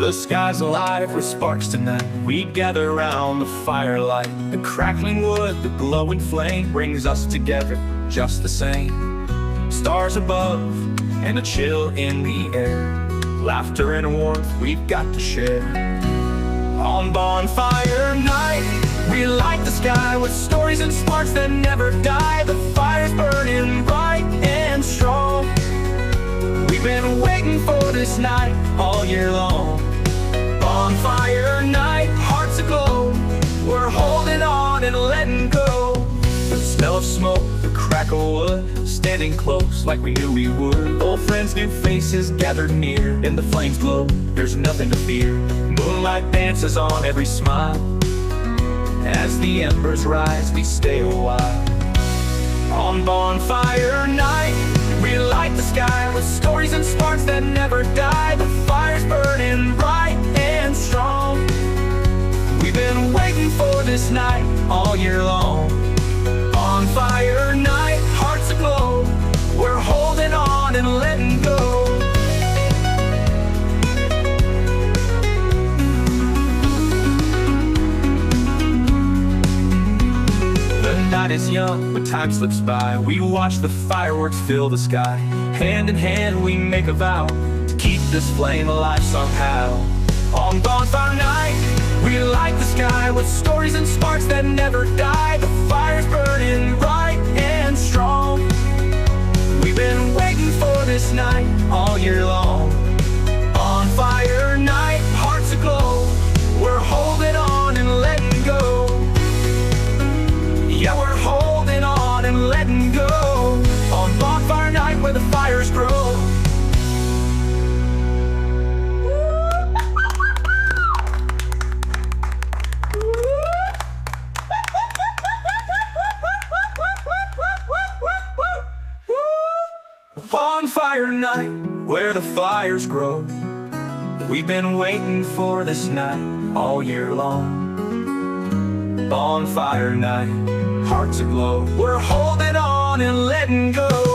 The sky's alive with sparks tonight. We gather around the firelight. The crackling wood, the glowing flame brings us together just the same. Stars above and a chill in the air. Laughter and warmth we've got to share. On Bonfire Night, we light the sky with stories and sparks that never die. The fire's burning bright and strong. We've been waiting for this night all year long. Bonfire Night, hearts aglow. We're holding on and letting go. The smell of smoke, the crack of wood, standing close like we knew we would. Old friends, new faces gathered near. In the flames glow, there's nothing to fear. Moonlight dances on every smile. As the embers rise, we stay a while. On Bonfire Night, we light the sky with stories and sparks that never die. The fire's burning bright and strong. We've been waiting for this night all year long. Bonfire Night, hearts aglow. We're holding on and letting go. The night is young, but time slips by. We watch the fireworks fill the sky. Hand in hand we make a vow to keep this flame alive somehow. On Bonfire Night, we light the sky with stories and sparks that never die. The fire's burning bright and strong. We've been waiting for this night all year long. Bonfire Night, hearts aglow. We're holding on and letting go. Yeah, we're holding on and letting go. On Bonfire Night where the fires grow. Bonfire Night, where the fires grow. We've been waiting for this night all year long. Bonfire Night, hearts aglow. We're holding on and letting go.